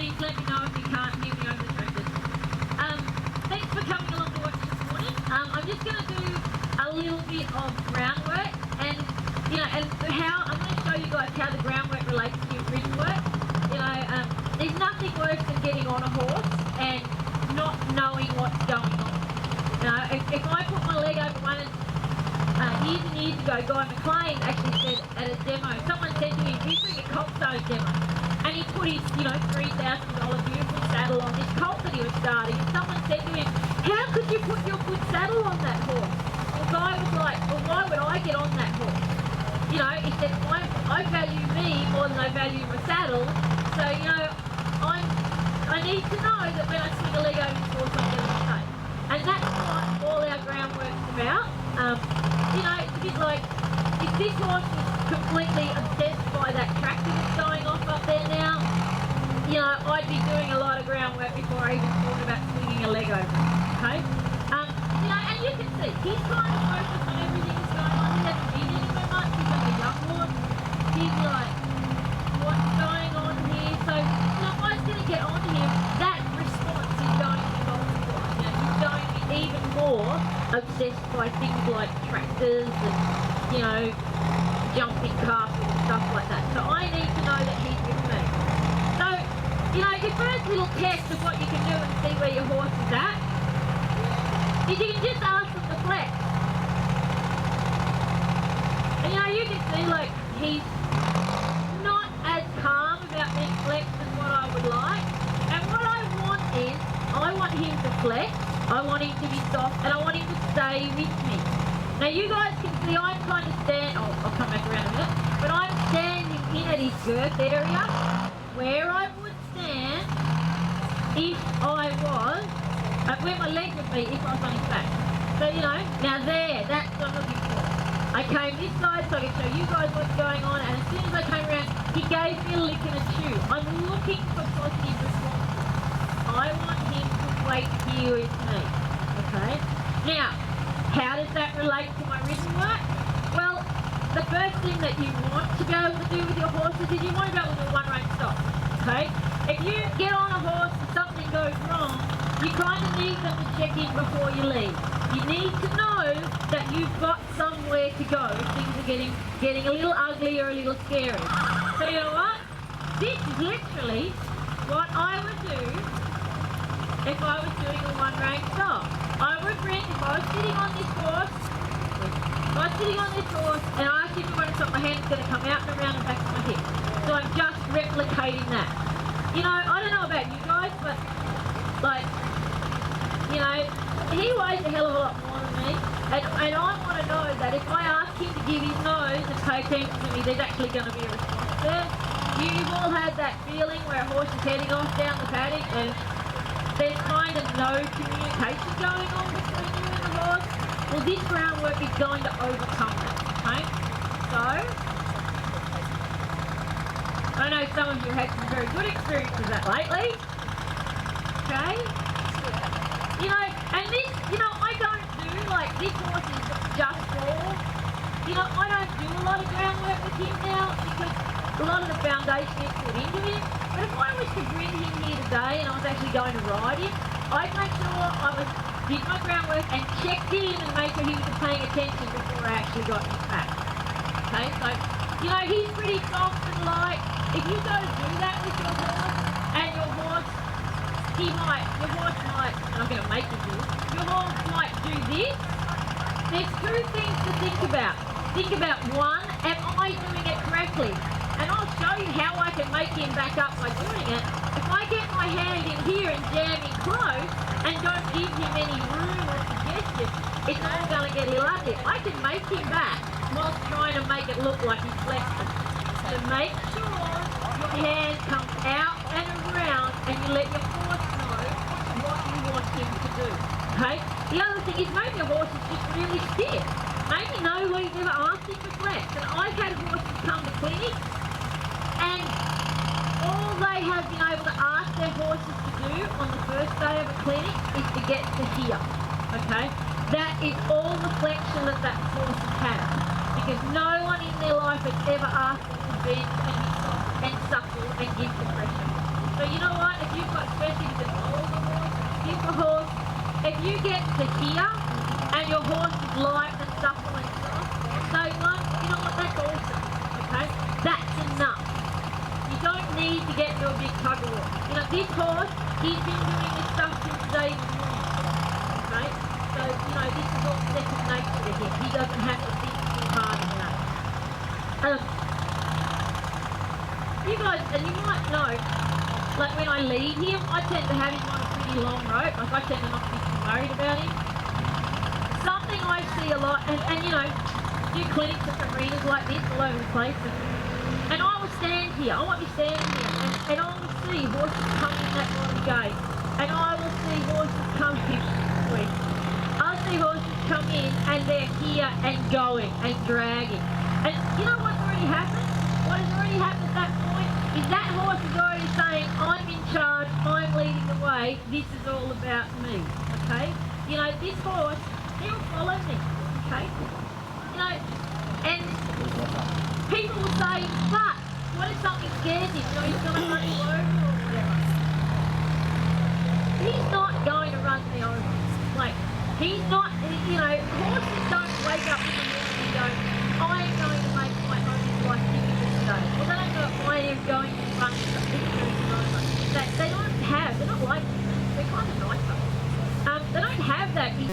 please let me know if you can't hear me over the tractors. Thanks for coming along to watch this morning. I'm just going to do a little bit of groundwork, and and how I'm going to show you guys how the groundwork relates to ridden work. There's nothing worse than getting on a horse and not knowing what's going on. If I put my leg over one, years and years ago, Guy McLean actually said at a demo, someone said to him, he's doing a colt starting demo, and he put his, $3,000 beautiful saddle on this colt that he was starting, and someone said to him, how could you put your good saddle on that horse? The guy was like, well, why would I get on that horse? He said, I value me more than I value my saddle, so, I need to know that when I swing a leg over this horse, I'm getting safe. And that's what all our groundwork's about. It's a bit like, if this horse was completely obsessed by that tractor that's going off up there now, I'd be doing a lot of groundwork before I even thought about swinging a leg over it, okay? And you can see, he's kind of focused on everything that's going on. He hasn't been anywhere much, he's only a young horse. He's like, what's going on here? So, if I was going to get on him, that response is going to be multiplied. He's going to be even more obsessed by things like tractors and, jumping castles and stuff like that. So I need to know that he's with me. So, your first little test of what you can do and see where your horse is at is you can just ask them to flex. And you can see like he's not as calm about being flexed as what I would like. And what I want is, I want him to flex, I want him to be soft, and I want him to stay with me. Now you guys can see I'm kind of I'll come back around a minute, but I'm standing in at his girth area where I would stand if I was, where my leg would be if I was on his back. So now there, that's what I'm looking for. I came this side so I can show you guys what's going on, and as soon as I came around, he gave me a lick and a chew. I'm looking for positive responses. I want him to wait here with me, okay? Now, how does that relate to my ridden work? Well, the first thing that you want to be able to do with your horses is you want to be able to do one range stop, okay? If you get on a horse and something goes wrong, you kind of need them to check in before you leave. You need to know that you've got somewhere to go if things are getting a little ugly or a little scary. So you know what? This is literally what I would do if I was doing a one range stop. I would bring, if I was sitting on this horse, and I asked him to stop, my hand's going to come out and around the back of my hip. So I'm just replicating that. I don't know about you guys, but he weighs a hell of a lot more than me, and I want to know that if I ask him to give his nose and pay attention to me, there's actually going to be a response there. You've all had that feeling where a horse is heading off down the paddock and there's kind of no communication going on between you and the horse. Well, this groundwork is going to overcome that, okay? So, I know some of you had some very good experiences with that lately, okay? And this, I don't do, this horse is just raw. I don't do a lot of groundwork with him now because a lot of the foundation is put into him. But if I was to bring him here today and I was actually going to ride him, I'd make sure did my groundwork and checked in and made sure he was paying attention before I actually got him back. Okay, so, he's pretty soft and light. If you go to do that with your horse, and your horse might, and I'm going to make him do it, your horse might do this, there's two things to think about. Think about one, am I doing it correctly? And I'll show you how I can make him back up by doing it. If I get my hand in here and jam him close and don't give him any room or suggestion, it's all going to get a little ugly. I can make him back whilst trying to make it look like he's flexing. So make sure your hand comes out and around and you let your horse know what you want him to do. Okay? The other thing is maybe your horse is just really stiff. Maybe nobody's ever asked him to flex. And I've had horses come to clinic and all they have been able to ask their horses to do on the first day of a clinic is to get to here, okay? That is all the flexion that horse has had, because no one in their life has ever asked them to bend and be soft and supple and give the pressure. So you know what? If you've got, especially with an older horse, if a horse, if you get to here and your horse is light and supple and soft, so you know what? That's awesome. Okay, that's enough. You don't need to get into a big tug of war. You know, this horse, he's been doing this stuff since day one. Okay, so you know this is all second nature to him. He doesn't have to think too hard about it. You guys, and you might know, like when I lead him, I tend to have him on a pretty long rope. Like I tend to not be too worried about him. Something I see a lot, and you know, do clinics at arenas like this all over the place, and I will stand here. I might be standing here, and I will see horses come in that bottom gate, and I will see horses come in. I'll see horses come in, and they're here and going and dragging. And you know what's already happened? What has already happened at that point is that horse is already saying, I'm in charge, I'm leading the way, this is all about me, okay? You know, this horse, he'll follow me, okay? You know, and people will say, but what if something scares him? You know, he's going to run you over or whatever. He's not going to run me over. Like, he's not, you know, horses don't wake up in the morning and go, I am going to make my own life difficult today. Well, they don't know I am going to run over. They don't have, they're not like, they're kind of nicer. They don't have that.